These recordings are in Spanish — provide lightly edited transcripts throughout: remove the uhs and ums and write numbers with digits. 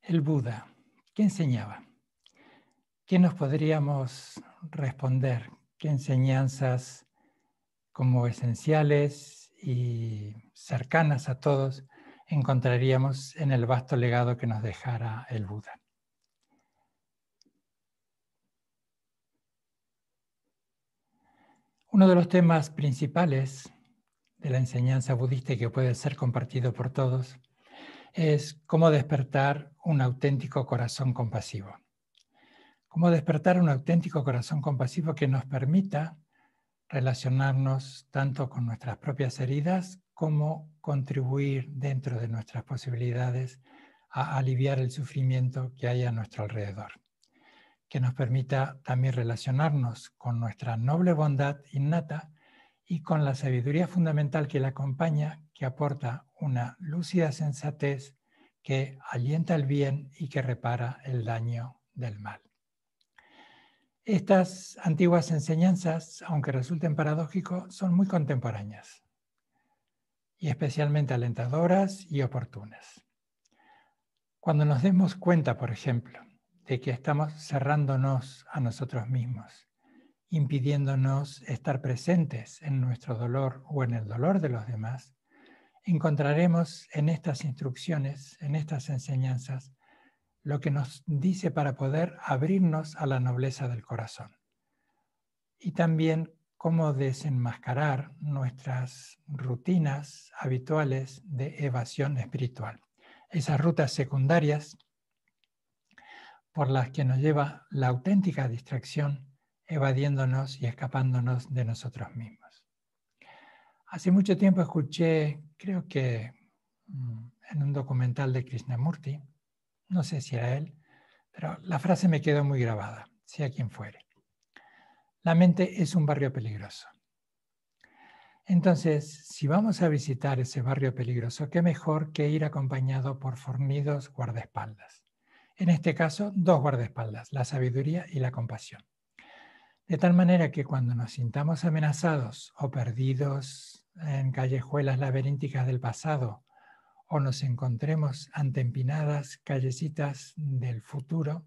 El Buda, ¿qué enseñaba? ¿Qué nos podríamos responder? ¿Qué enseñanzas como esenciales y cercanas a todos encontraríamos en el vasto legado que nos dejara el Buda? Uno de los temas principales de la enseñanza budista y que puede ser compartido por todos es cómo despertar un auténtico corazón compasivo. Cómo despertar un auténtico corazón compasivo que nos permita relacionarnos tanto con nuestras propias heridas como contribuir dentro de nuestras posibilidades a aliviar el sufrimiento que hay a nuestro alrededor. Que nos permita también relacionarnos con nuestra noble bondad innata y con la sabiduría fundamental que la acompaña, que aporta una lúcida sensatez que alienta el bien y que repara el daño del mal. Estas antiguas enseñanzas, aunque resulten paradójicos, son muy contemporáneas y especialmente alentadoras y oportunas. Cuando nos demos cuenta, por ejemplo, de que estamos cerrándonos a nosotros mismos, impidiéndonos estar presentes en nuestro dolor o en el dolor de los demás, encontraremos en estas instrucciones, en estas enseñanzas, lo que nos dice para poder abrirnos a la nobleza del corazón. Y también cómo desenmascarar nuestras rutinas habituales de evasión espiritual. Esas rutas secundarias por las que nos lleva la auténtica distracción, evadiéndonos y escapándonos de nosotros mismos. Hace mucho tiempo escuché, creo que en un documental de Krishnamurti, no sé si era él, pero la frase me quedó muy grabada, sea quien fuere. La mente es un barrio peligroso. Entonces, si vamos a visitar ese barrio peligroso, qué mejor que ir acompañado por fornidos guardaespaldas. En este caso, dos guardaespaldas, la sabiduría y la compasión. De tal manera que cuando nos sintamos amenazados o perdidos en callejuelas laberínticas del pasado o nos encontremos ante empinadas callecitas del futuro,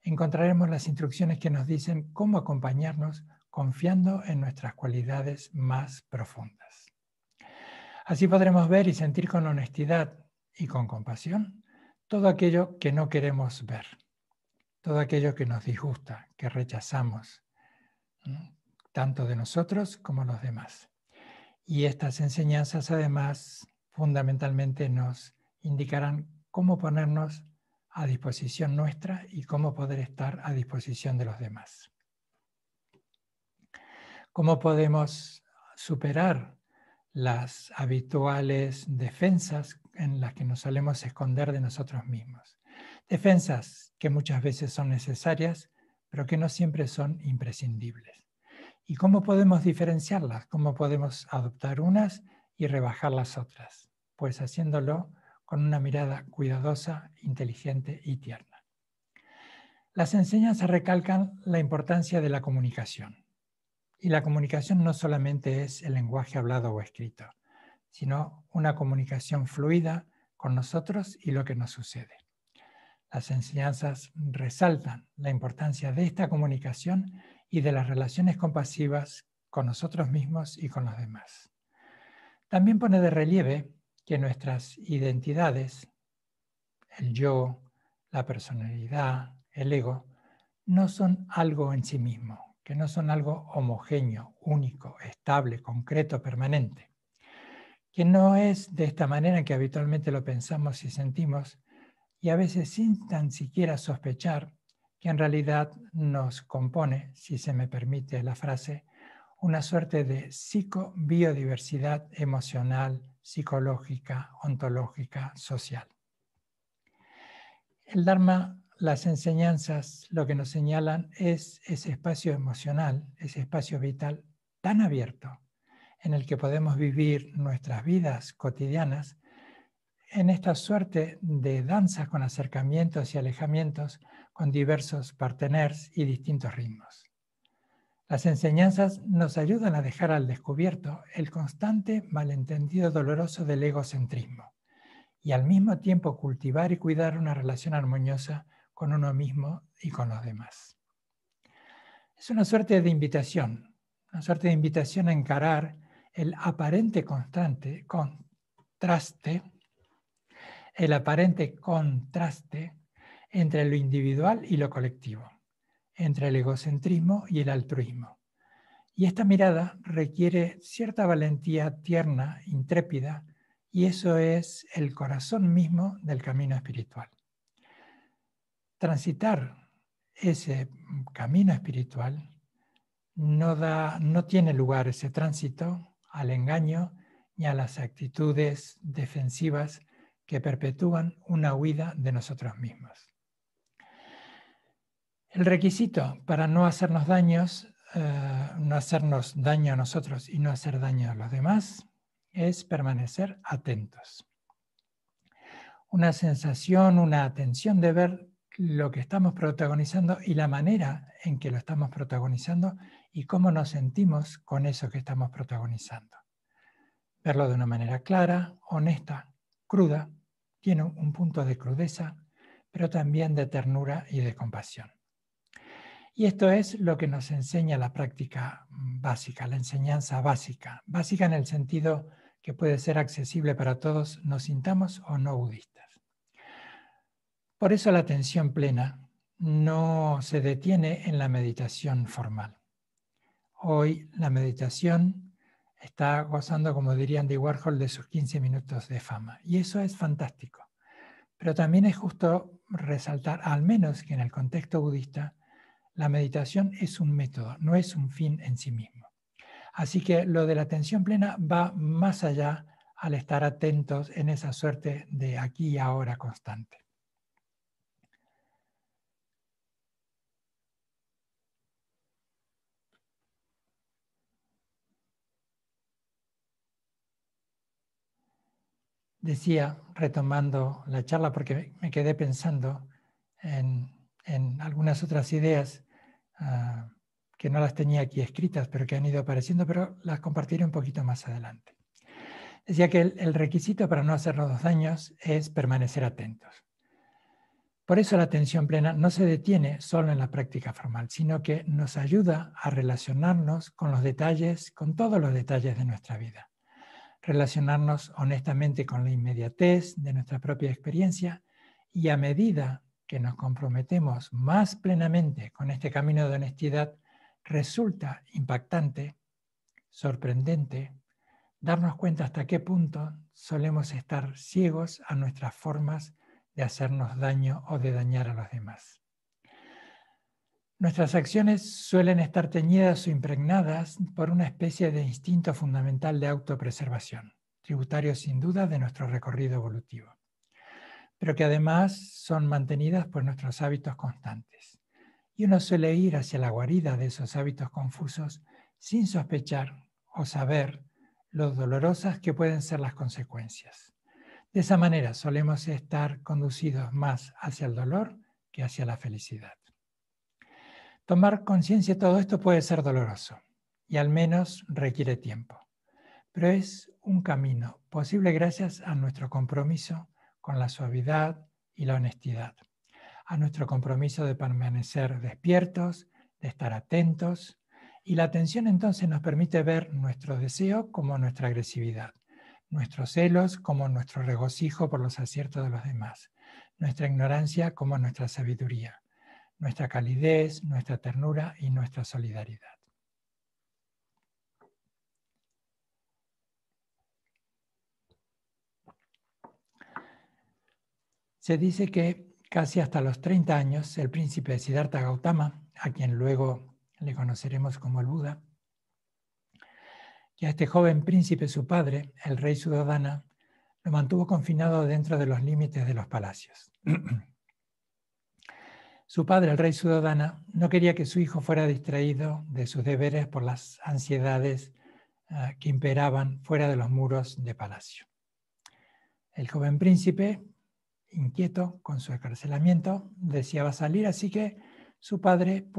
encontraremos las instrucciones que nos dicen cómo acompañarnos confiando en nuestras cualidades más profundas. Así podremos ver y sentir con honestidad y con compasión todo aquello que no queremos ver, todo aquello que nos disgusta, que rechazamos, tanto de nosotros como los demás. Y estas enseñanzas además fundamentalmente nos indicarán cómo ponernos a disposición nuestra y cómo poder estar a disposición de los demás. Cómo podemos superar las habituales defensas en las que nos solemos esconder de nosotros mismos. Defensas que muchas veces son necesarias, pero que no siempre son imprescindibles. ¿Y cómo podemos diferenciarlas? ¿Cómo podemos adoptar unas y rebajar las otras? Pues haciéndolo con una mirada cuidadosa, inteligente y tierna. Las enseñanzas recalcan la importancia de la comunicación. Y la comunicación no solamente es el lenguaje hablado o escrito, sino una comunicación fluida con nosotros y lo que nos sucede. Las enseñanzas resaltan la importancia de esta comunicación y de las relaciones compasivas con nosotros mismos y con los demás. También pone de relieve que nuestras identidades, el yo, la personalidad, el ego, no son algo en sí mismo, que no son algo homogéneo, único, estable, concreto, permanente, que no es de esta manera en que habitualmente lo pensamos y sentimos, y a veces sin tan siquiera sospechar que en realidad nos compone, si se me permite la frase, una suerte de psicobiodiversidad emocional, psicológica, ontológica, social. El Dharma, las enseñanzas, lo que nos señalan es ese espacio emocional, ese espacio vital tan abierto en el que podemos vivir nuestras vidas cotidianas en esta suerte de danza con acercamientos y alejamientos con diversos partners y distintos ritmos. Las enseñanzas nos ayudan a dejar al descubierto el constante malentendido doloroso del egocentrismo y al mismo tiempo cultivar y cuidar una relación armoniosa con uno mismo y con los demás. Es una suerte de invitación a encarar el aparente contraste entre lo individual y lo colectivo, entre el egocentrismo y el altruismo. Y esta mirada requiere cierta valentía tierna, intrépida, y eso es el corazón mismo del camino espiritual. Transitar ese camino espiritual no tiene lugar ese tránsito al engaño ni a las actitudes defensivas que perpetúan una huida de nosotros mismos. El requisito para no hacernos daño a nosotros y no hacer daño a los demás es permanecer atentos. Una sensación, una atención de ver lo que estamos protagonizando y la manera en que lo estamos protagonizando y cómo nos sentimos con eso que estamos protagonizando. Verlo de una manera clara, honesta, cruda, tiene un punto de crudeza, pero también de ternura y de compasión. Y esto es lo que nos enseña la práctica básica, la enseñanza básica. Básica en el sentido que puede ser accesible para todos, nos sintamos o no budistas. Por eso la atención plena no se detiene en la meditación formal. Hoy la meditación está gozando, como diría Andy Warhol, de sus 15 minutos de fama. Y eso es fantástico. Pero también es justo resaltar, al menos que en el contexto budista, la meditación es un método, no es un fin en sí mismo. Así que lo de la atención plena va más allá al estar atentos en esa suerte de aquí y ahora constante. Decía, retomando la charla, porque me quedé pensando en algunas otras ideas que no las tenía aquí escritas, pero que han ido apareciendo, pero las compartiré un poquito más adelante. Decía que el requisito para no hacernos daños es permanecer atentos. Por eso la atención plena no se detiene solo en la práctica formal, sino que nos ayuda a relacionarnos con los detalles, con todos los detalles de nuestra vida. Relacionarnos honestamente con la inmediatez de nuestra propia experiencia y a medida que nos comprometemos más plenamente con este camino de honestidad, resulta impactante, sorprendente, darnos cuenta hasta qué punto solemos estar ciegos a nuestras formas de hacernos daño o de dañar a los demás. Nuestras acciones suelen estar teñidas o impregnadas por una especie de instinto fundamental de autopreservación, tributario sin duda de nuestro recorrido evolutivo, pero que además son mantenidas por nuestros hábitos constantes. Y uno suele ir hacia la guarida de esos hábitos confusos sin sospechar o saber lo dolorosas que pueden ser las consecuencias. De esa manera solemos estar conducidos más hacia el dolor que hacia la felicidad. Tomar conciencia de todo esto puede ser doloroso y al menos requiere tiempo, pero es un camino posible gracias a nuestro compromiso con la suavidad y la honestidad, a nuestro compromiso de permanecer despiertos, de estar atentos, y la atención entonces nos permite ver nuestro deseo como nuestra agresividad, nuestros celos como nuestro regocijo por los aciertos de los demás, nuestra ignorancia como nuestra sabiduría, nuestra calidez, nuestra ternura y nuestra solidaridad. Se dice que casi hasta los 30 años, el príncipe Siddhartha Gautama, a quien luego le conoceremos como el Buda, que a este joven príncipe, su padre, el rey Suddhodana, lo mantuvo confinado dentro de los límites de los palacios. Su padre, el rey Suddhodana, no quería que su hijo fuera distraído de sus deberes por las ansiedades que imperaban fuera de los muros de palacio. El joven príncipe, inquieto con su encarcelamiento, deseaba salir, así que su padre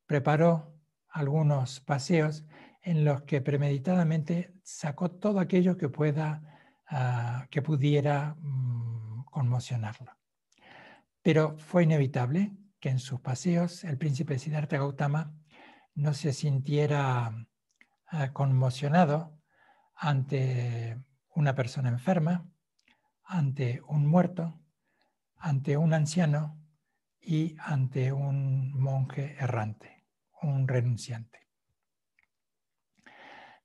preparó algunos paseos en los que premeditadamente sacó todo aquello que pudiera conmocionarlo. Pero fue inevitable que en sus paseos el príncipe Siddhartha Gautama no se sintiera conmocionado ante una persona enferma, ante un muerto, ante un anciano y ante un monje errante, un renunciante.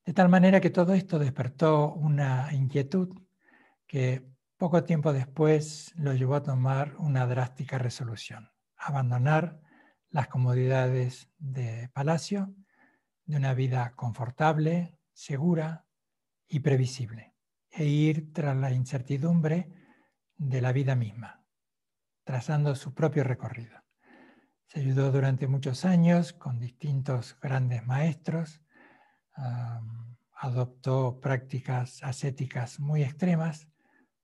De tal manera que todo esto despertó una inquietud que poco tiempo después lo llevó a tomar una drástica resolución: abandonar las comodidades de palacio, de una vida confortable, segura y previsible, e ir tras la incertidumbre de la vida misma, trazando su propio recorrido. Se ayudó durante muchos años con distintos grandes maestros, adoptó prácticas ascéticas muy extremas,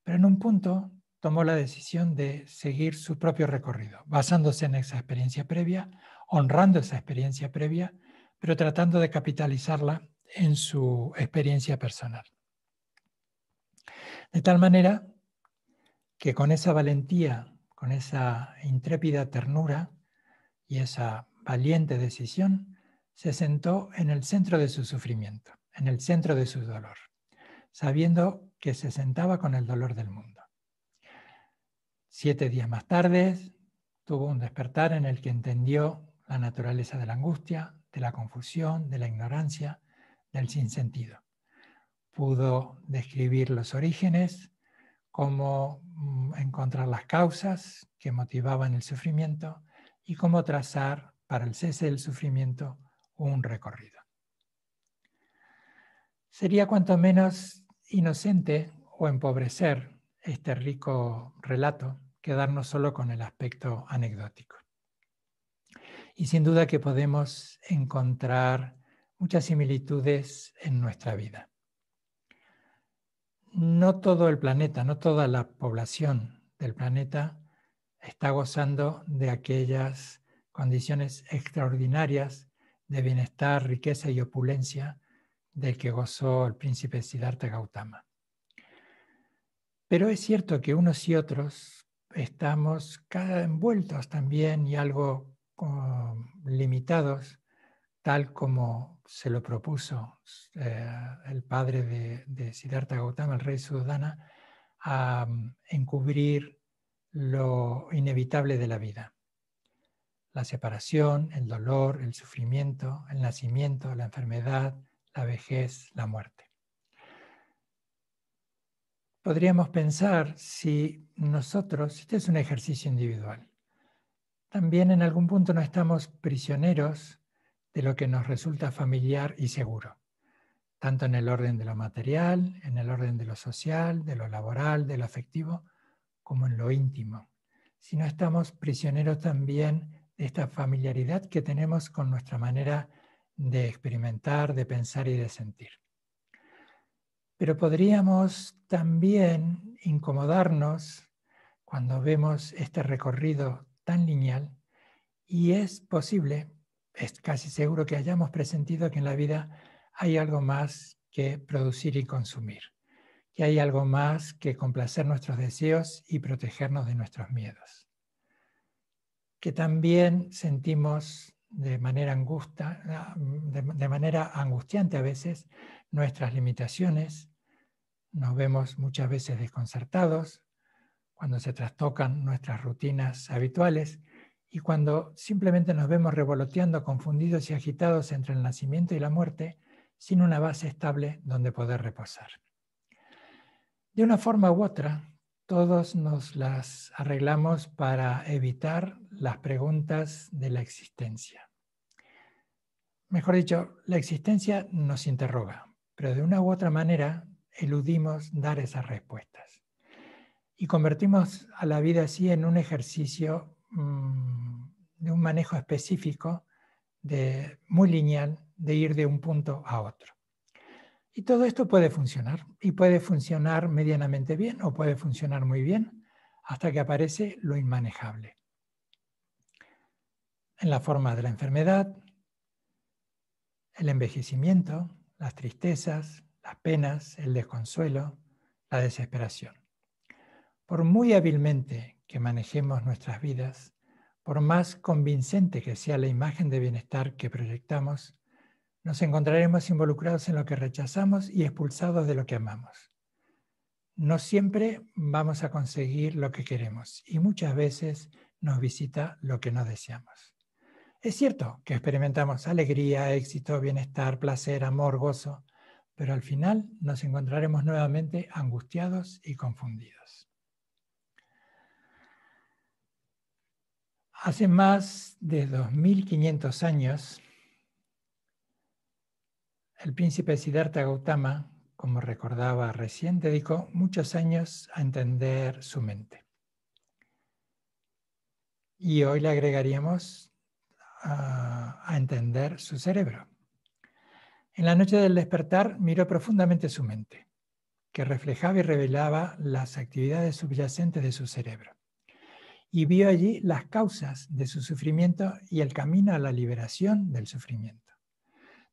pero en un punto tomó la decisión de seguir su propio recorrido, basándose en esa experiencia previa, honrando esa experiencia previa, pero tratando de capitalizarla en su experiencia personal. De tal manera que con esa valentía, con esa intrépida ternura y esa valiente decisión, se sentó en el centro de su sufrimiento, en el centro de su dolor, sabiendo que se sentaba con el dolor del mundo. 7 días más tarde, tuvo un despertar en el que entendió la naturaleza de la angustia, de la confusión, de la ignorancia, del sinsentido. Pudo describir los orígenes, cómo encontrar las causas que motivaban el sufrimiento y cómo trazar para el cese del sufrimiento un recorrido. Sería cuanto menos inocente o empobrecer este rico relato quedarnos solo con el aspecto anecdótico. Y sin duda que podemos encontrar muchas similitudes en nuestra vida. No todo el planeta, no toda la población del planeta está gozando de aquellas condiciones extraordinarias de bienestar, riqueza y opulencia del que gozó el príncipe Siddhartha Gautama. Pero es cierto que unos y otros estamos envueltos también y algo limitados, tal como se lo propuso el padre de Siddhartha Gautama, el rey Suddhana, a encubrir lo inevitable de la vida. La separación, el dolor, el sufrimiento, el nacimiento, la enfermedad, la vejez, la muerte. Podríamos pensar si nosotros, este es un ejercicio individual, también en algún punto no estamos prisioneros de lo que nos resulta familiar y seguro, tanto en el orden de lo material, en el orden de lo social, de lo laboral, de lo afectivo, como en lo íntimo. Si no estamos prisioneros también de esta familiaridad que tenemos con nuestra manera de experimentar, de pensar y de sentir. Pero podríamos también incomodarnos cuando vemos este recorrido tan lineal, y es posible, es casi seguro que hayamos presentido que en la vida hay algo más que producir y consumir, que hay algo más que complacer nuestros deseos y protegernos de nuestros miedos, que también sentimos de manera angustiante a veces nuestras limitaciones. Nos vemos muchas veces desconcertados cuando se trastocan nuestras rutinas habituales y cuando simplemente nos vemos revoloteando, confundidos y agitados entre el nacimiento y la muerte, sin una base estable donde poder reposar. De una forma u otra, todos nos las arreglamos para evitar las preguntas de la existencia. Mejor dicho, la existencia nos interroga, pero de una u otra manera eludimos dar esas respuestas. Y convertimos a la vida así en un ejercicio de un manejo específico, muy lineal, de ir de un punto a otro. Y todo esto puede funcionar, y puede funcionar medianamente bien o puede funcionar muy bien, hasta que aparece lo inmanejable. En la forma de la enfermedad, el envejecimiento, las tristezas, las penas, el desconsuelo, la desesperación. Por muy hábilmente que manejemos nuestras vidas, por más convincente que sea la imagen de bienestar que proyectamos, nos encontraremos involucrados en lo que rechazamos y expulsados de lo que amamos. No siempre vamos a conseguir lo que queremos y muchas veces nos visita lo que no deseamos. Es cierto que experimentamos alegría, éxito, bienestar, placer, amor, gozo, pero al final nos encontraremos nuevamente angustiados y confundidos. Hace más de 2500 años, el príncipe Siddhartha Gautama, como recordaba recién, dedicó muchos años a entender su mente. Y hoy le agregaríamos a entender su cerebro. En la noche del despertar miró profundamente su mente, que reflejaba y revelaba las actividades subyacentes de su cerebro. Y vio allí las causas de su sufrimiento y el camino a la liberación del sufrimiento.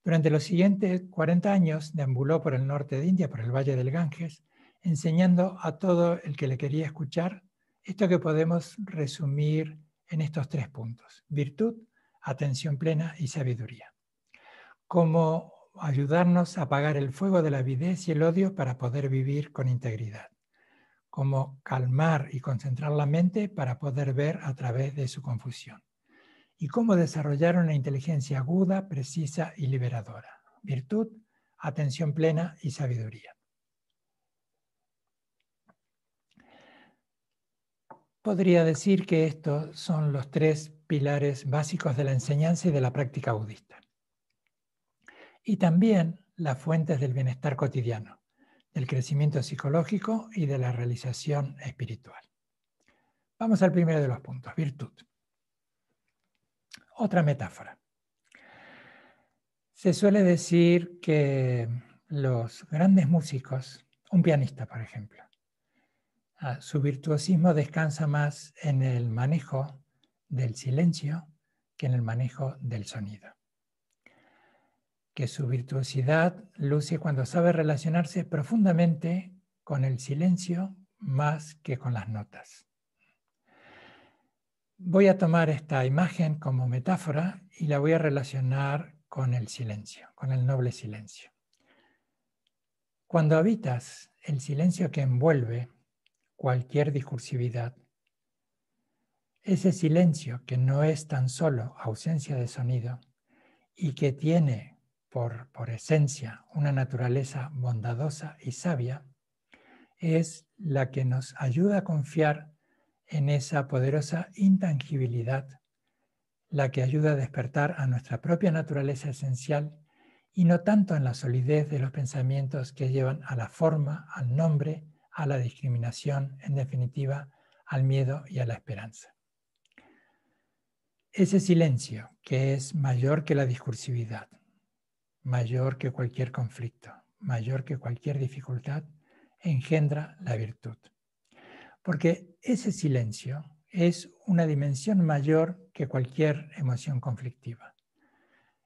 Durante los siguientes 40 años deambuló por el norte de India, por el valle del Ganges, enseñando a todo el que le quería escuchar esto que podemos resumir en estos 3 puntos: virtud, atención plena y sabiduría. Cómo ayudarnos a apagar el fuego de la avidez y el odio para poder vivir con integridad. Cómo calmar y concentrar la mente para poder ver a través de su confusión. Y cómo desarrollar una inteligencia aguda, precisa y liberadora. Virtud, atención plena y sabiduría. Podría decir que estos son los 3 pilares básicos de la enseñanza y de la práctica budista. Y también las fuentes del bienestar cotidiano, del crecimiento psicológico y de la realización espiritual. Vamos al primero de los puntos, virtud. Otra metáfora. Se suele decir que los grandes músicos, un pianista por ejemplo, su virtuosismo descansa más en el manejo del silencio que en el manejo del sonido. Que su virtuosidad luce cuando sabe relacionarse profundamente con el silencio más que con las notas. Voy a tomar esta imagen como metáfora y la voy a relacionar con el silencio, con el noble silencio. Cuando habitas el silencio que envuelve cualquier discursividad, ese silencio que no es tan solo ausencia de sonido y que tiene por esencia una naturaleza bondadosa y sabia, es la que nos ayuda a confiar en esa poderosa intangibilidad, la que ayuda a despertar a nuestra propia naturaleza esencial y no tanto en la solidez de los pensamientos que llevan a la forma, al nombre, a la discriminación, en definitiva, al miedo y a la esperanza. Ese silencio que es mayor que la discursividad, mayor que cualquier conflicto, mayor que cualquier dificultad, engendra la virtud. Porque ese silencio es una dimensión mayor que cualquier emoción conflictiva.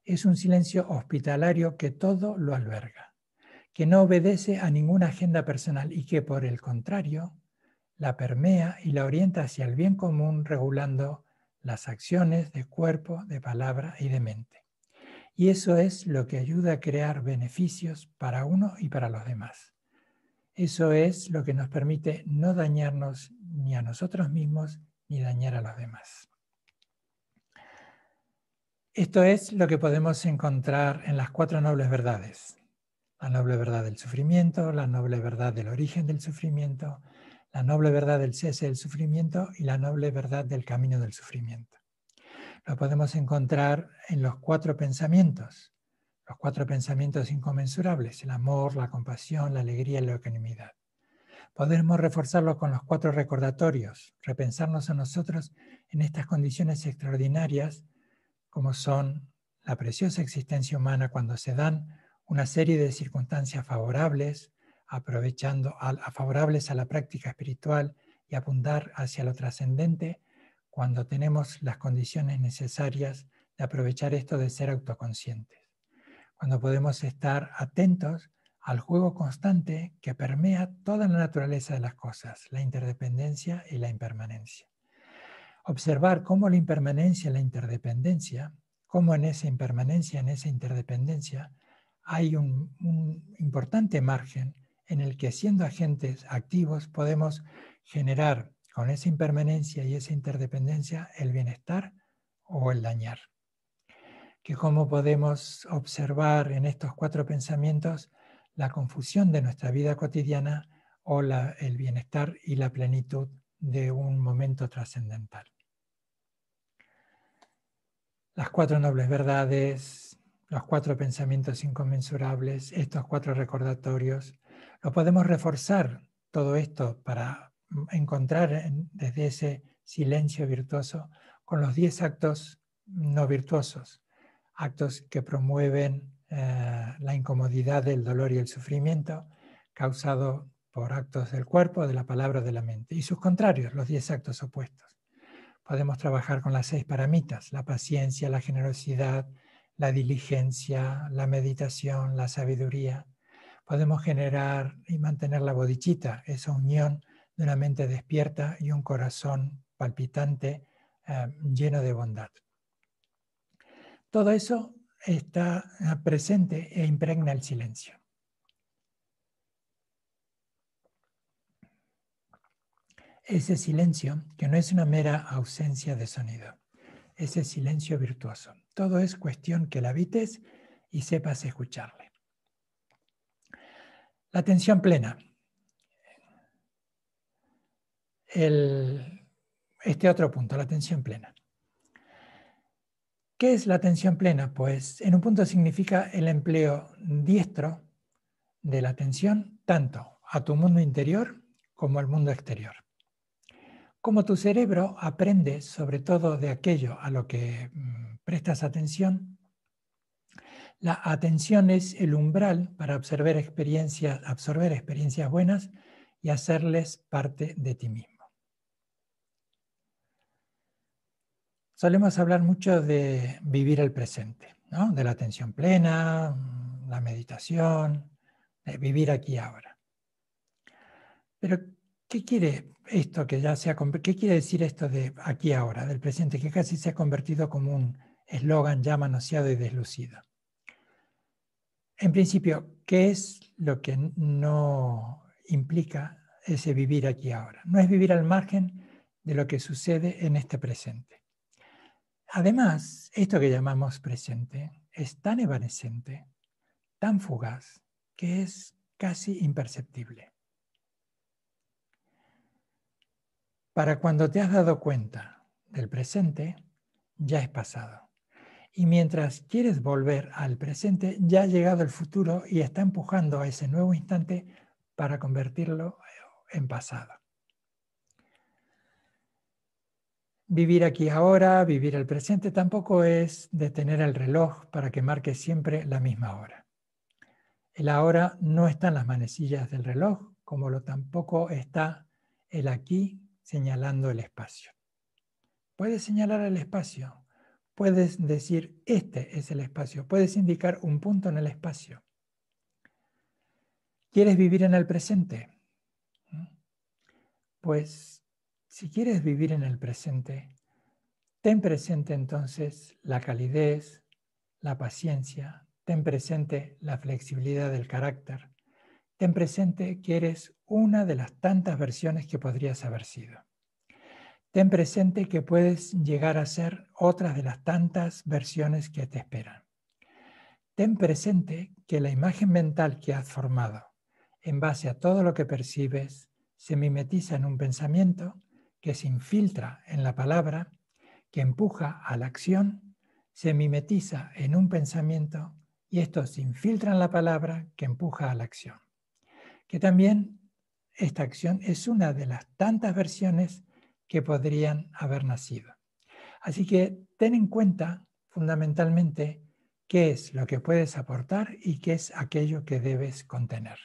Es un silencio hospitalario que todo lo alberga, que no obedece a ninguna agenda personal y que, por el contrario, la permea y la orienta hacia el bien común, regulando las acciones de cuerpo, de palabra y de mente. Y eso es lo que ayuda a crear beneficios para uno y para los demás. Eso es lo que nos permite no dañarnos ni a nosotros mismos ni dañar a los demás. Esto es lo que podemos encontrar en las 4 nobles verdades. La noble verdad del sufrimiento, la noble verdad del origen del sufrimiento, la noble verdad del cese del sufrimiento y la noble verdad del camino del sufrimiento. Lo podemos encontrar en los 4 pensamientos, los 4 pensamientos inconmensurables: el amor, la compasión, la alegría y la ecuanimidad. Podemos reforzarlo con los 4 recordatorios, repensarnos a nosotros en estas condiciones extraordinarias como son la preciosa existencia humana cuando se dan una serie de circunstancias favorables, favorables a la práctica espiritual y apuntar hacia lo trascendente, cuando tenemos las condiciones necesarias de aprovechar esto de ser autoconscientes. cuando podemos estar atentos al juego constante que permea toda la naturaleza de las cosas, la interdependencia y la impermanencia. Observar cómo la impermanencia y la interdependencia, cómo en esa impermanencia, en esa interdependencia, hay un importante margen en el que, siendo agentes activos, podemos generar con esa impermanencia y esa interdependencia el bienestar o el dañar. Que cómo podemos observar en estos 4 pensamientos la confusión de nuestra vida cotidiana o el bienestar y la plenitud de un momento trascendental. Las 4 nobles verdades, los 4 pensamientos inconmensurables, estos 4 recordatorios, lo podemos reforzar todo esto para encontrar desde ese silencio virtuoso con los 10 actos no virtuosos, actos que promueven la incomodidad del dolor y el sufrimiento causado por actos del cuerpo, de la palabra, de la mente, y sus contrarios, los 10 actos opuestos. Podemos trabajar con las 6 paramitas, la paciencia, la generosidad, la diligencia, la meditación, la sabiduría. Podemos generar y mantener la bodhicitta, esa unión de una mente despierta y un corazón palpitante, lleno de bondad. Todo eso está presente e impregna el silencio. Ese silencio que no es una mera ausencia de sonido, ese silencio virtuoso. Todo es cuestión que la habites y sepas escucharle. La atención plena. Este otro punto, la atención plena. ¿Qué es la atención plena? Pues en un punto significa el empleo diestro de la atención tanto a tu mundo interior como al mundo exterior. Como tu cerebro aprende sobre todo de aquello a lo que prestas atención, la atención es el umbral para absorber experiencias buenas y hacerles parte de ti mismo. Solemos hablar mucho de vivir el presente, ¿no? De la atención plena, la meditación, de vivir aquí y ahora. Pero, ¿qué quiere decir esto de aquí y ahora, del presente, que casi se ha convertido como un eslogan ya manoseado y deslucido? En principio, ¿qué es lo que no implica ese vivir aquí y ahora? No es vivir al margen de lo que sucede en este presente. Además, esto que llamamos presente es tan evanescente, tan fugaz, que es casi imperceptible. Para cuando te has dado cuenta del presente, ya es pasado. Y mientras quieres volver al presente, ya ha llegado el futuro y está empujando a ese nuevo instante para convertirlo en pasado. Vivir aquí ahora, vivir el presente, tampoco es detener el reloj para que marque siempre la misma hora. El ahora no está en las manecillas del reloj, como tampoco está el aquí señalando el espacio. Puedes señalar el espacio, puedes decir este es el espacio, puedes indicar un punto en el espacio. ¿Quieres vivir en el presente? Pues si quieres vivir en el presente, ten presente entonces la calidez, la paciencia, ten presente la flexibilidad del carácter, ten presente que eres una de las tantas versiones que podrías haber sido. Ten presente que puedes llegar a ser otras de las tantas versiones que te esperan. Ten presente que la imagen mental que has formado en base a todo lo que percibes se mimetiza en un pensamiento que se infiltra en la palabra, que empuja a la acción, se mimetiza en un pensamiento y esto se infiltra en la palabra que empuja a la acción. Que también esta acción es una de las tantas versiones que podrían haber nacido. Así que ten en cuenta fundamentalmente qué es lo que puedes aportar y qué es aquello que debes contener.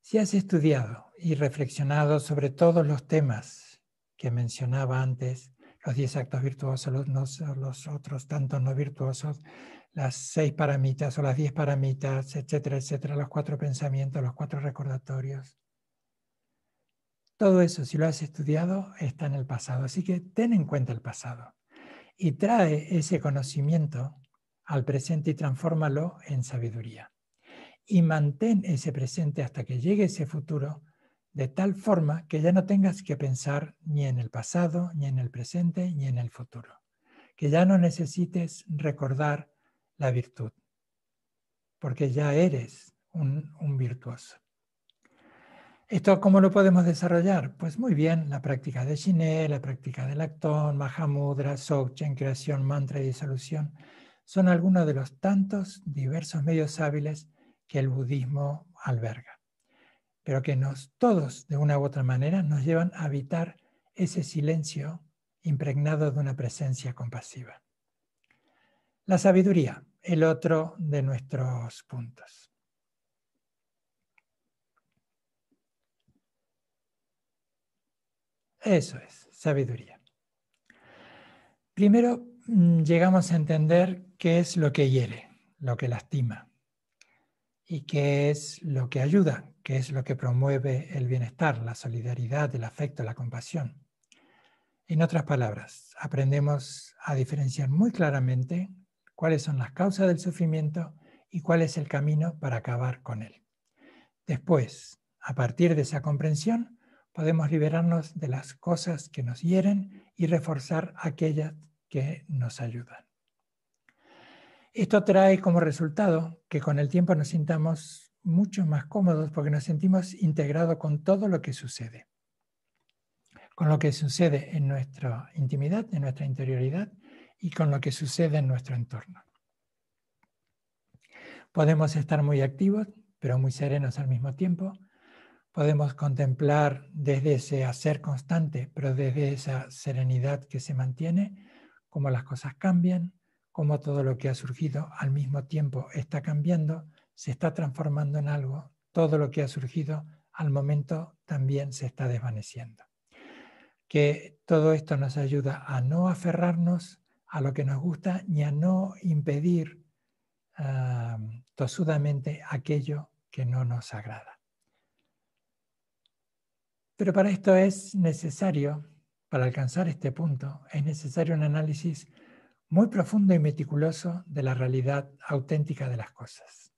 Si has estudiado y reflexionado sobre todos los temas que mencionaba antes, los 10 actos virtuosos, los otros tantos no virtuosos, las 6 paramitas o las 10 paramitas, etcétera, etcétera, los 4 pensamientos, los 4 recordatorios. Todo eso, si lo has estudiado, está en el pasado. Así que ten en cuenta el pasado y trae ese conocimiento al presente y transfórmalo en sabiduría. Y mantén ese presente hasta que llegue ese futuro, de tal forma que ya no tengas que pensar ni en el pasado, ni en el presente, ni en el futuro. Que ya no necesites recordar la virtud, porque ya eres un virtuoso. ¿Esto cómo lo podemos desarrollar? Pues muy bien, la práctica de Shiné, la práctica del Actón, Mahamudra, Dzogchen, creación, mantra y disolución, son algunos de los tantos diversos medios hábiles que el budismo alberga, pero que todos, de una u otra manera, nos llevan a habitar ese silencio impregnado de una presencia compasiva. La sabiduría, el otro de nuestros puntos. Eso es, sabiduría. Primero, llegamos a entender qué es lo que hiere, lo que lastima, y qué es lo que ayuda, qué es lo que promueve el bienestar, la solidaridad, el afecto, la compasión. En otras palabras, aprendemos a diferenciar muy claramente cuáles son las causas del sufrimiento y cuál es el camino para acabar con él. Después, a partir de esa comprensión, podemos liberarnos de las cosas que nos hieren y reforzar aquellas que nos ayudan. Esto trae como resultado que con el tiempo nos sintamos mucho más cómodos porque nos sentimos integrados con todo lo que sucede. Con lo que sucede en nuestra intimidad, en nuestra interioridad y con lo que sucede en nuestro entorno. Podemos estar muy activos, pero muy serenos al mismo tiempo. Podemos contemplar desde ese hacer constante, pero desde esa serenidad que se mantiene, cómo las cosas cambian, cómo todo lo que ha surgido al mismo tiempo está cambiando, se está transformando en algo, todo lo que ha surgido al momento también se está desvaneciendo. Que todo esto nos ayuda a no aferrarnos a lo que nos gusta ni a no impedir tosudamente aquello que no nos agrada. Pero para esto es necesario, para alcanzar este punto, es necesario un análisis muy profundo y meticuloso de la realidad auténtica de las cosas.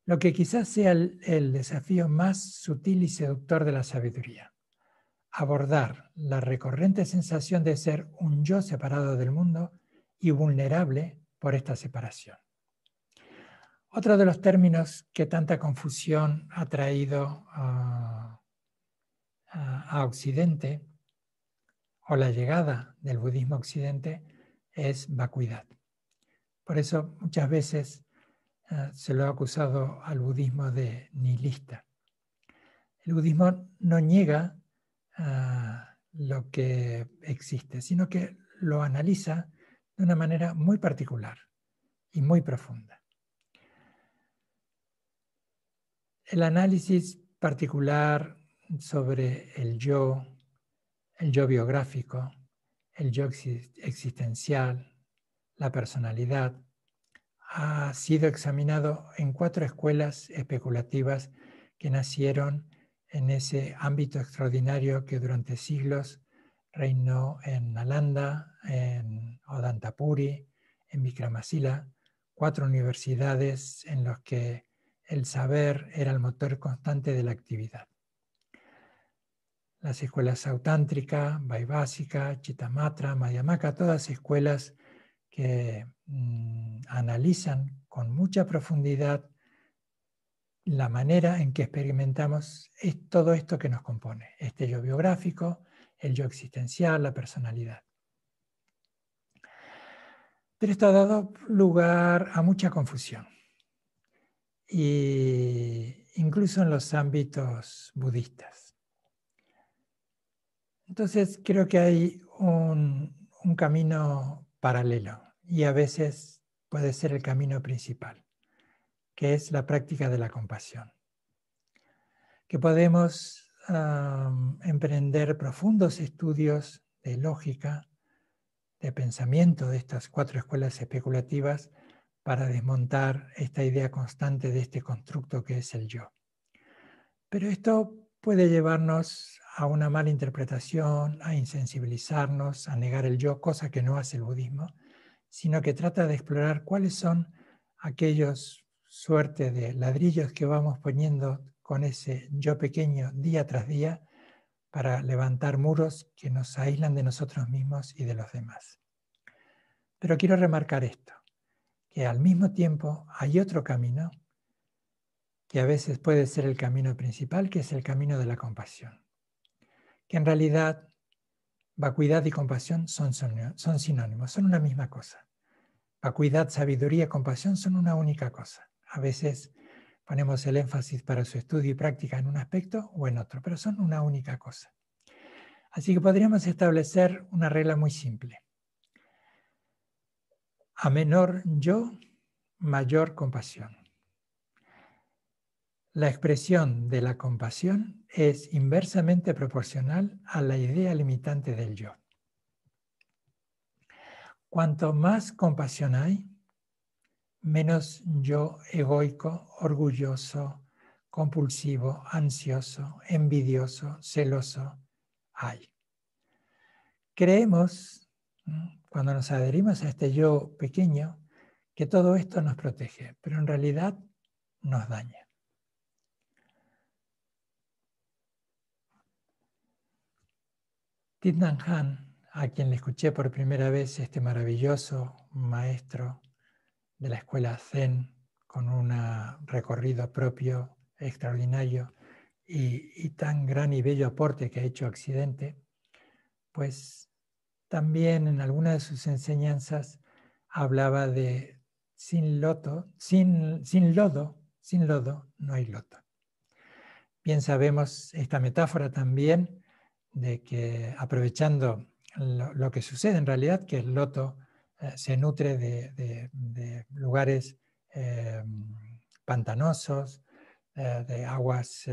Lo que quizás sea el desafío más sutil y seductor de la sabiduría. Abordar la recurrente sensación de ser un yo separado del mundo y vulnerable por esta separación. Otro de los términos que tanta confusión ha traído a Occidente, o la llegada del budismo a Occidente, es vacuidad. Por eso muchas veces se lo ha acusado al budismo de nihilista. El budismo no niega lo que existe, sino que lo analiza de una manera muy particular y muy profunda. El análisis particular sobre el yo biográfico, el yo existencial, la personalidad, ha sido examinado en 4 escuelas especulativas que nacieron en ese ámbito extraordinario que durante siglos reinó en Nalanda, en Odantapuri, en Vikramasila, 4 universidades en las que el saber era el motor constante de la actividad. Las escuelas Sautántrica, Vaibhasika, Chittamatra, Madhyamaka, todas escuelas que analizan con mucha profundidad la manera en que experimentamos todo esto que nos compone, este yo biográfico, el yo existencial, la personalidad. Pero esto ha dado lugar a mucha confusión, incluso en los ámbitos budistas. Entonces creo que hay un camino paralelo y a veces puede ser el camino principal, que es la práctica de la compasión. Que podemos emprender profundos estudios de lógica, de pensamiento de estas 4 escuelas especulativas para desmontar esta idea constante de este constructo que es el yo. Pero esto puede llevarnos a una mala interpretación, a insensibilizarnos, a negar el yo, cosa que no hace el budismo, sino que trata de explorar cuáles son aquellos suerte de ladrillos que vamos poniendo con ese yo pequeño día tras día para levantar muros que nos aíslan de nosotros mismos y de los demás. Pero quiero remarcar esto, que al mismo tiempo hay otro camino que a veces puede ser el camino principal, que es el camino de la compasión. Que en realidad vacuidad y compasión son sinónimos, son una misma cosa. Vacuidad, sabiduría y compasión son una única cosa. A veces ponemos el énfasis para su estudio y práctica en un aspecto o en otro, pero son una única cosa. Así que podríamos establecer una regla muy simple. A menor yo, mayor compasión. La expresión de la compasión es inversamente proporcional a la idea limitante del yo. Cuanto más compasión hay, menos yo egoico, orgulloso, compulsivo, ansioso, envidioso, celoso hay. Creemos, cuando nos adherimos a este yo pequeño, que todo esto nos protege, pero en realidad nos daña. Thich Nhat Hanh, a quien le escuché por primera vez, este maravilloso maestro de la escuela Zen, con un recorrido propio extraordinario y tan gran y bello aporte que ha hecho a Occidente, pues también en algunas de sus enseñanzas hablaba de sin lodo no hay loto. Bien sabemos esta metáfora también de que aprovechando lo que sucede en realidad, que el loto se nutre de lugares pantanosos, de aguas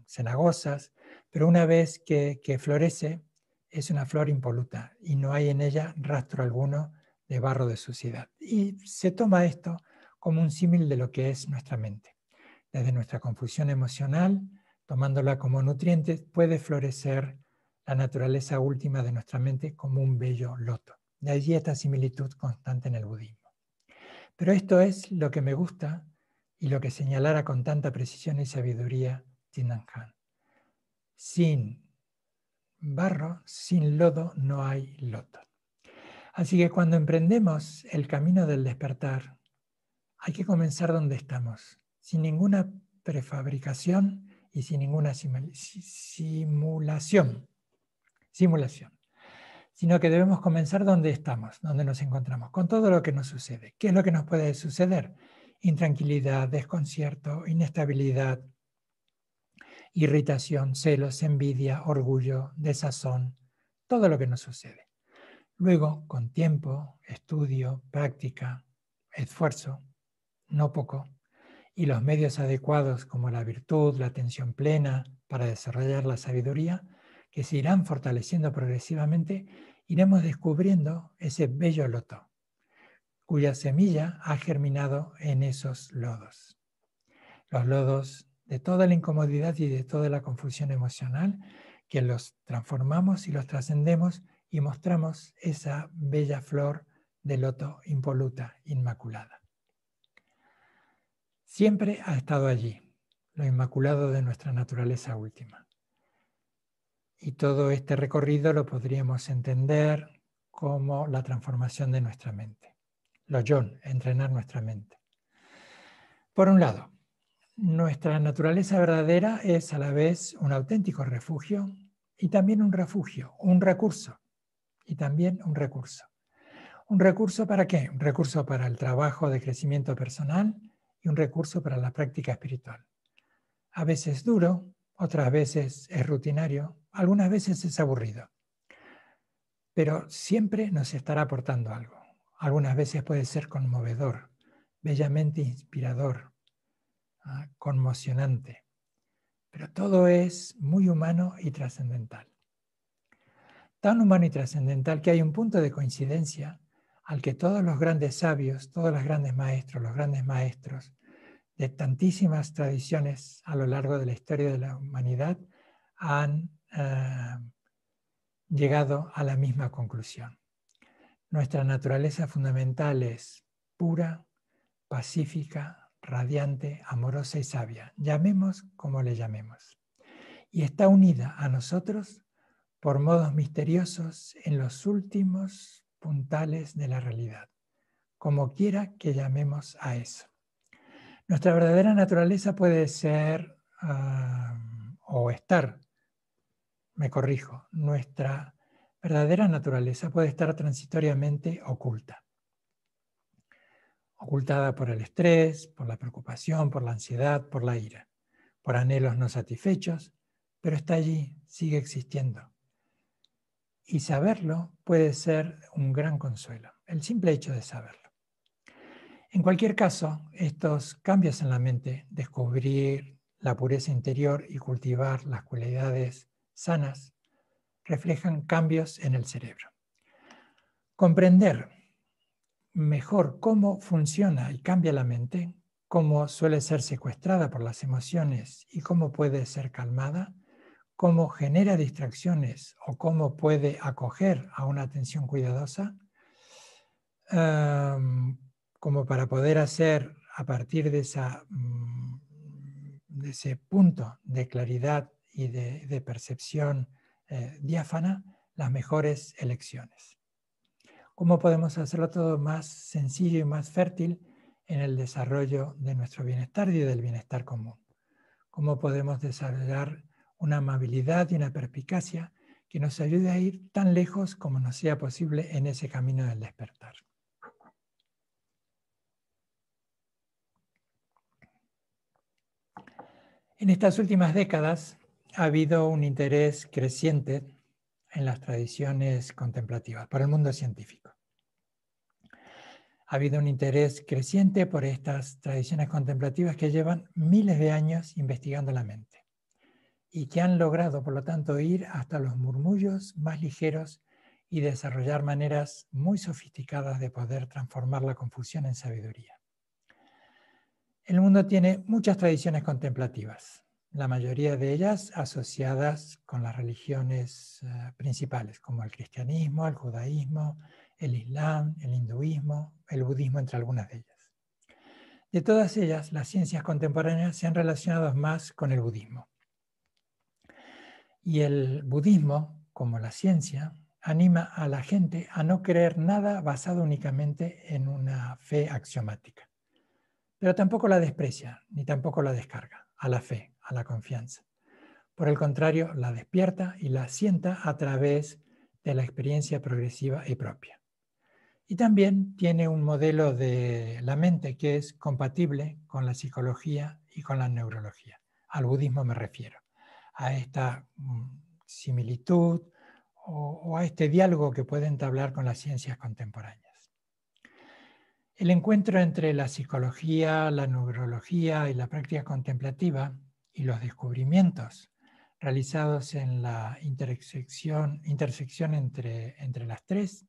cenagosas, pero una vez que florece es una flor impoluta y no hay en ella rastro alguno de barro de suciedad. Y se toma esto como un símil de lo que es nuestra mente. Desde nuestra confusión emocional, tomándola como nutriente, puede florecer la naturaleza última de nuestra mente como un bello loto. De allí esta similitud constante en el budismo. Pero esto es lo que me gusta y lo que señalara con tanta precisión y sabiduría Thich Nhat Hanh. Sin barro, sin lodo, no hay loto. Así que cuando emprendemos el camino del despertar, hay que comenzar donde estamos, sin ninguna prefabricación y sin ninguna simulación, sino que debemos comenzar donde estamos, donde nos encontramos, con todo lo que nos sucede. ¿Qué es lo que nos puede suceder? Intranquilidad, desconcierto, inestabilidad, irritación, celos, envidia, orgullo, desazón, todo lo que nos sucede. Luego, con tiempo, estudio, práctica, esfuerzo, no poco, y los medios adecuados como la virtud, la atención plena para desarrollar la sabiduría, que se irán fortaleciendo progresivamente, iremos descubriendo ese bello loto, cuya semilla ha germinado en esos lodos. Los lodos de toda la incomodidad y de toda la confusión emocional, que los transformamos y los trascendemos y mostramos esa bella flor de loto impoluta, inmaculada. Siempre ha estado allí, lo inmaculado de nuestra naturaleza última. Y todo este recorrido lo podríamos entender como la transformación de nuestra mente. Lo yon, entrenar nuestra mente. Por un lado, nuestra naturaleza verdadera es a la vez un auténtico refugio y también un refugio, un recurso y también un recurso. ¿Un recurso para qué? Un recurso para el trabajo de crecimiento personal y un recurso para la práctica espiritual. A veces duro, otras veces es rutinario, algunas veces es aburrido, pero siempre nos estará aportando algo. Algunas veces puede ser conmovedor, bellamente inspirador, conmocionante, pero todo es muy humano y trascendental. tan humano y trascendental que hay un punto de coincidencia al que todos los grandes sabios, todos los grandes maestros de tantísimas tradiciones a lo largo de la historia de la humanidad han llegado a la misma conclusión. Nuestra naturaleza fundamental es pura, pacífica, radiante, amorosa y sabia. Llamemos como le llamemos. Y está unida a nosotros por modos misteriosos en los últimos puntales de la realidad, como quiera que llamemos a eso. Nuestra verdadera naturaleza puede ser o estar, me corrijo, nuestra verdadera naturaleza puede estar transitoriamente oculta. Ocultada por el estrés, por la preocupación, por la ansiedad, por la ira, por anhelos no satisfechos, pero está allí, sigue existiendo. Y saberlo puede ser un gran consuelo, el simple hecho de saberlo. En cualquier caso, estos cambios en la mente, descubrir la pureza interior y cultivar las cualidades sanas, reflejan cambios en el cerebro. Comprender mejor cómo funciona y cambia la mente, cómo suele ser secuestrada por las emociones y cómo puede ser calmada, cómo genera distracciones o cómo puede acoger a una atención cuidadosa, como para poder hacer a partir de ese punto de claridad y de percepción diáfana las mejores elecciones. ¿Cómo podemos hacerlo todo más sencillo y más fértil en el desarrollo de nuestro bienestar y del bienestar común? ¿Cómo podemos desarrollar una amabilidad y una perspicacia que nos ayude a ir tan lejos como nos sea posible en ese camino del despertar? En estas últimas décadas ha habido un interés creciente en las tradiciones contemplativas por el mundo científico. Ha habido un interés creciente por estas tradiciones contemplativas que llevan miles de años investigando la mente y que han logrado, por lo tanto, ir hasta los murmullos más ligeros y desarrollar maneras muy sofisticadas de poder transformar la confusión en sabiduría. El mundo tiene muchas tradiciones contemplativas, la mayoría de ellas asociadas con las religiones principales, como el cristianismo, el judaísmo, el islam, el hinduismo, el budismo, entre algunas de ellas. De todas ellas, las ciencias contemporáneas se han relacionado más con el budismo. Y el budismo, como la ciencia, anima a la gente a no creer nada basado únicamente en una fe axiomática. Pero tampoco la desprecia, ni tampoco la descarga, a la fe, a la confianza. Por el contrario, la despierta y la asienta a través de la experiencia progresiva y propia. Y también tiene un modelo de la mente que es compatible con la psicología y con la neurología. Al budismo me refiero, a esta similitud o a este diálogo que puede entablar con las ciencias contemporáneas. El encuentro entre la psicología, la neurología y la práctica contemplativa y los descubrimientos realizados en la intersección entre las tres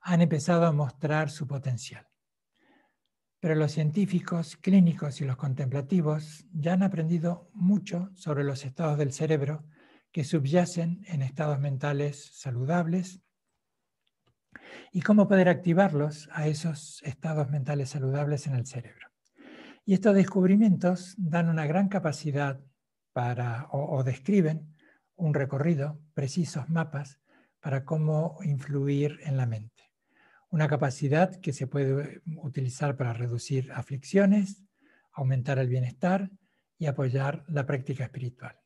han empezado a mostrar su potencial. Pero los científicos clínicos y los contemplativos ya han aprendido mucho sobre los estados del cerebro que subyacen en estados mentales saludables y cómo poder activarlos a esos estados mentales saludables en el cerebro. Y estos descubrimientos dan una gran capacidad o describen un recorrido, precisos mapas para cómo influir en la mente. Una capacidad que se puede utilizar para reducir aflicciones, aumentar el bienestar y apoyar la práctica espiritual.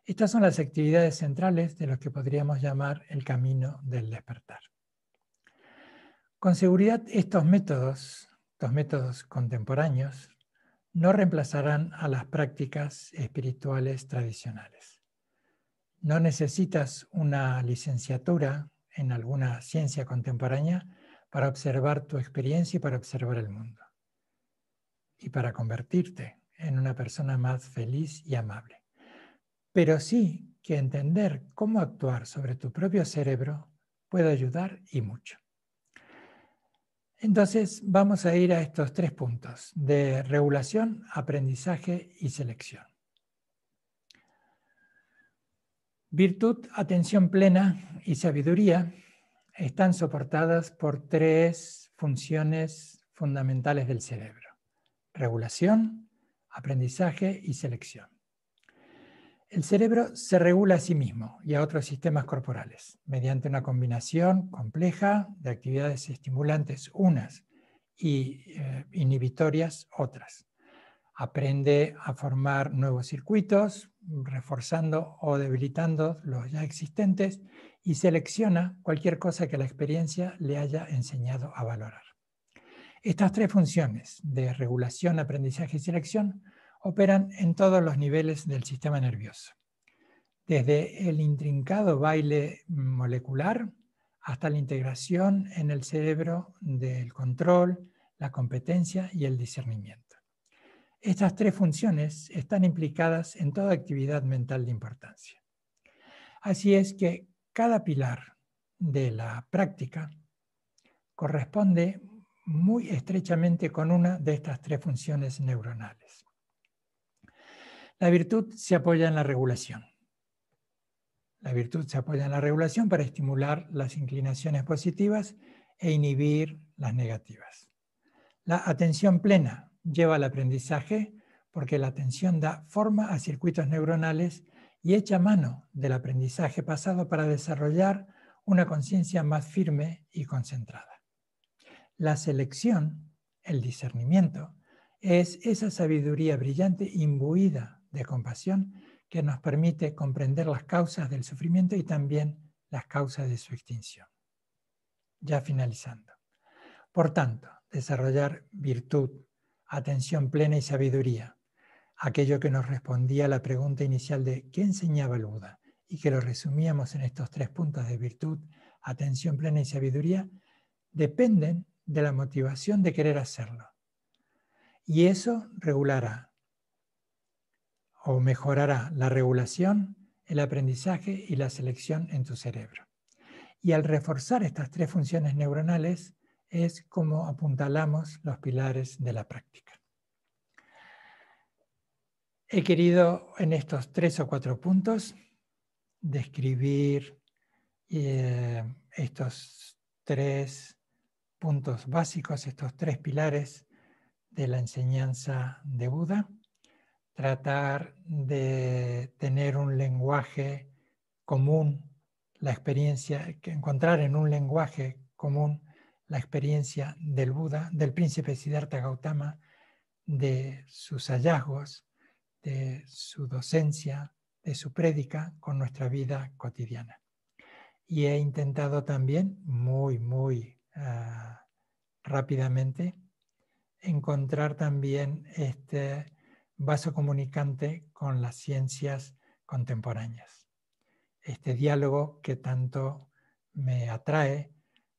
Estas son las actividades centrales de lo que podríamos llamar el camino del despertar. Con seguridad, estos métodos contemporáneos no reemplazarán a las prácticas espirituales tradicionales. No necesitas una licenciatura en alguna ciencia contemporánea para observar tu experiencia y para observar el mundo. Y para convertirte en una persona más feliz y amable. Pero sí que entender cómo actuar sobre tu propio cerebro puede ayudar y mucho. Entonces vamos a ir a estos 3 puntos de regulación, aprendizaje y selección. Virtud, atención plena y sabiduría están soportadas por 3 funciones fundamentales del cerebro: regulación, aprendizaje y selección. El cerebro se regula a sí mismo y a otros sistemas corporales mediante una combinación compleja de actividades estimulantes unas y inhibitorias otras. Aprende a formar nuevos circuitos, reforzando o debilitando los ya existentes, y selecciona cualquier cosa que la experiencia le haya enseñado a valorar. Estas 3 funciones de regulación, aprendizaje y selección operan en todos los niveles del sistema nervioso, desde el intrincado baile molecular hasta la integración en el cerebro del control, la competencia y el discernimiento. Estas 3 funciones están implicadas en toda actividad mental de importancia. Así es que cada pilar de la práctica corresponde muy estrechamente con una de estas 3 funciones neuronales. La virtud se apoya en la regulación. La virtud se apoya en la regulación para estimular las inclinaciones positivas e inhibir las negativas. La atención plena lleva al aprendizaje porque la atención da forma a circuitos neuronales y echa mano del aprendizaje pasado para desarrollar una conciencia más firme y concentrada. La selección, el discernimiento, es esa sabiduría brillante imbuida de compasión que nos permite comprender las causas del sufrimiento y también las causas de su extinción. Ya finalizando. Por tanto, desarrollar virtud, atención plena y sabiduría, aquello que nos respondía a la pregunta inicial de ¿qué enseñaba el Buda? Y que lo resumíamos en estos 3 puntos de virtud, atención plena y sabiduría, dependen de la motivación de querer hacerlo. Y eso regulará o mejorará la regulación, el aprendizaje y la selección en tu cerebro. Y al reforzar estas 3 funciones neuronales es como apuntalamos los pilares de la práctica. He querido en estos 3 o 4 puntos describir estos 3 puntos básicos, estos 3 pilares de la enseñanza de Buda, tratar de tener un lenguaje común, la experiencia, encontrar en un lenguaje común la experiencia del Buda, del príncipe Siddhartha Gautama, de sus hallazgos, de su docencia, de su prédica con nuestra vida cotidiana. Y he intentado también muy rápidamente encontrar también este vaso comunicante con las ciencias contemporáneas. Este diálogo que tanto me atrae,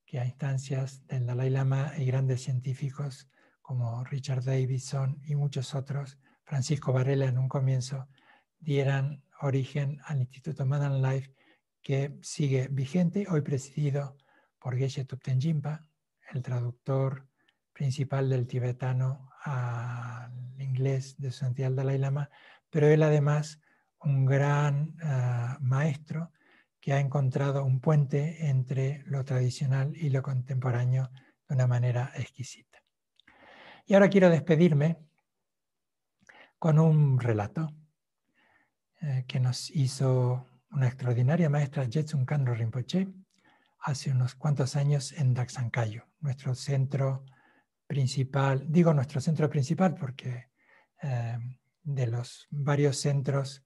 que a instancias del Dalai Lama y grandes científicos como Richard Davidson y muchos otros, Francisco Varela en un comienzo, dieran origen al Instituto Madame Life, que sigue vigente, hoy presidido por Geshe Thupten Jinpa, el traductor principal del tibetano al inglés de su santidad el Dalai Lama, pero él además un gran maestro que ha encontrado un puente entre lo tradicional y lo contemporáneo de una manera exquisita. Y ahora quiero despedirme con un relato que nos hizo una extraordinaria maestra Jetsun Khandro Rinpoche hace unos cuantos años en Daksan Kayu, nuestro centro principal. Digo nuestro centro principal porque de los varios centros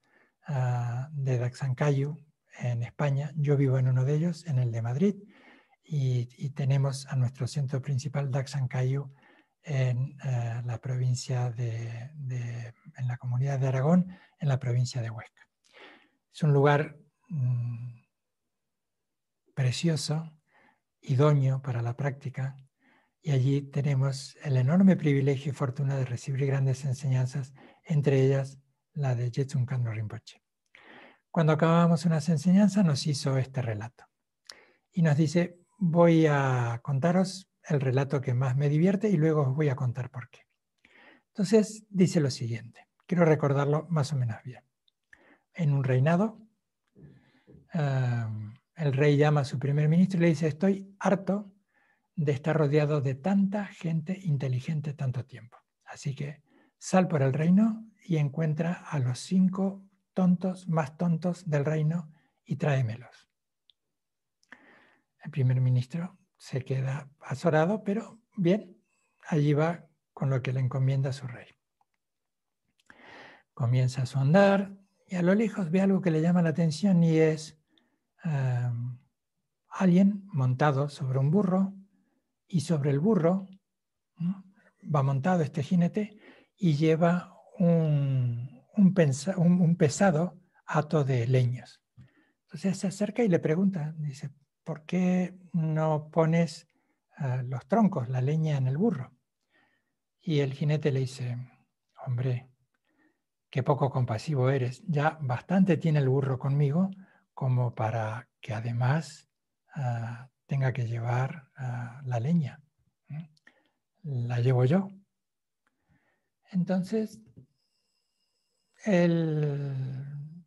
de Daksan Kayu en España, yo vivo en uno de ellos, en el de Madrid, y tenemos a nuestro centro principal Daksan Kayu en la provincia en la comunidad de Aragón, en la provincia de Huesca. Es un lugar precioso, idóneo para la práctica, y allí tenemos el enorme privilegio y fortuna de recibir grandes enseñanzas, entre ellas la de Jetsun Khandro Rinpoche. Cuando acabamos unas enseñanzas nos hizo este relato. Y nos dice, voy a contaros el relato que más me divierte y luego os voy a contar por qué. Entonces dice lo siguiente, quiero recordarlo más o menos bien. En un reinado, el rey llama a su primer ministro y le dice, estoy harto de estar rodeado de tanta gente inteligente tanto tiempo. Así que sal por el reino y encuentra a los 5 tontos más tontos del reino y tráemelos. El primer ministro se queda azorado, pero bien, allí va con lo que le encomienda su rey. Comienza su andar y a lo lejos ve algo que le llama la atención y es alguien montado sobre un burro y sobre el burro, ¿no?, va montado este jinete y lleva un pesado hato de leños. Entonces se acerca y le pregunta, dice, ¿por qué no pones los troncos, la leña en el burro? Y el jinete le dice, hombre, qué poco compasivo eres. Ya bastante tiene el burro conmigo como para que además tenga que llevar la leña. La llevo yo. Entonces, el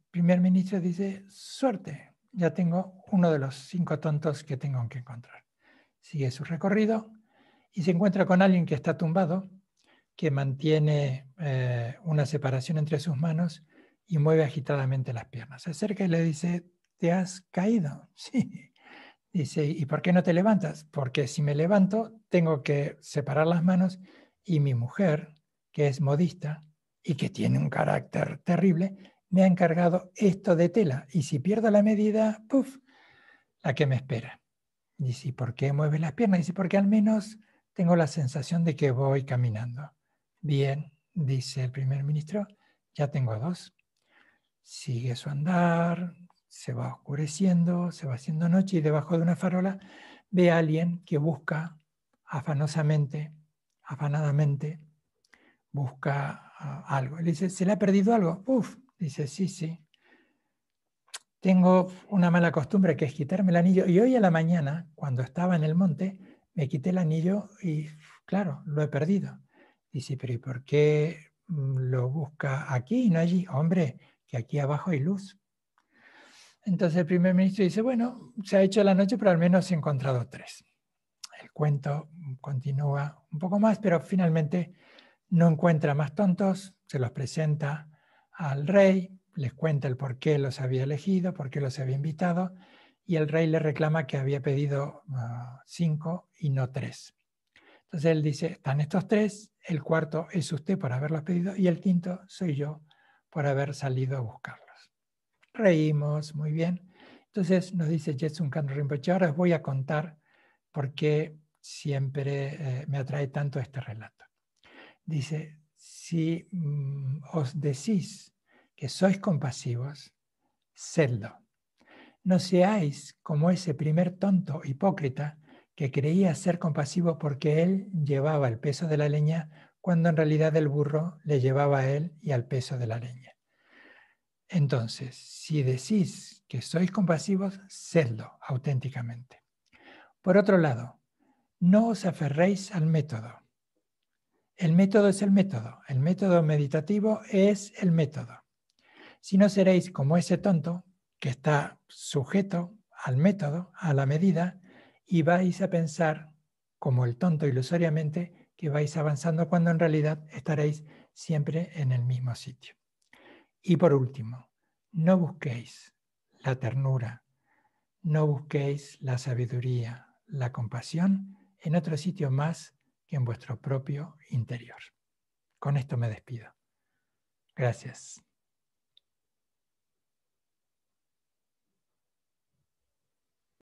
primer ministro dice, suerte, ya tengo uno de los 5 tontos que tengo que encontrar. Sigue su recorrido y se encuentra con alguien que está tumbado, que mantiene una separación entre sus manos y mueve agitadamente las piernas. Se acerca y le dice, ¿te has caído? Sí. Dice, ¿y por qué no te levantas? Porque si me levanto, tengo que separar las manos y mi mujer, que es modista y que tiene un carácter terrible, me ha encargado esto de tela. Y si pierdo la medida, ¡puf!, la que me espera. Dice, ¿y por qué mueves las piernas? Dice, porque al menos tengo la sensación de que voy caminando. Bien, dice el primer ministro, ya tengo 2. Sigue su andar, se va oscureciendo, se va haciendo noche y debajo de una farola ve a alguien que busca afanadamente, busca algo. Le dice, ¿se le ha perdido algo? Uf, dice, sí. Tengo una mala costumbre que es quitarme el anillo. Y hoy a la mañana, cuando estaba en el monte, me quité el anillo y, claro, lo he perdido. Dice, pero ¿y por qué lo busca aquí y no allí? Hombre, que aquí abajo hay luz. Entonces el primer ministro dice, bueno, se ha hecho la noche, pero al menos he encontrado 3. El cuento continúa un poco más, pero finalmente no encuentra más tontos, se los presenta al rey, les cuenta el por qué los había elegido, por qué los había invitado, y el rey le reclama que había pedido 5 y no 3. Entonces él dice, están estos 3, el cuarto es usted por haberlos pedido y el quinto soy yo por haber salido a buscarlos. Reímos, muy bien. Entonces nos dice Jetsun Kando Rinpoche, ahora os voy a contar por qué siempre me atrae tanto este relato. Dice, si os decís que sois compasivos, sedlo. No seáis como ese primer tonto hipócrita que creía ser compasivo porque él llevaba el peso de la leña cuando en realidad el burro le llevaba a él y al peso de la leña. Entonces, si decís que sois compasivos, sedlo auténticamente. Por otro lado, no os aferréis al método. El método es el método meditativo es el método. Si no seréis como ese tonto que está sujeto al método, a la medida, y vais a pensar como el tonto ilusoriamente que vais avanzando cuando en realidad estaréis siempre en el mismo sitio. Y por último, no busquéis la ternura, no busquéis la sabiduría, la compasión en otro sitio más que en vuestro propio interior. Con esto me despido. Gracias.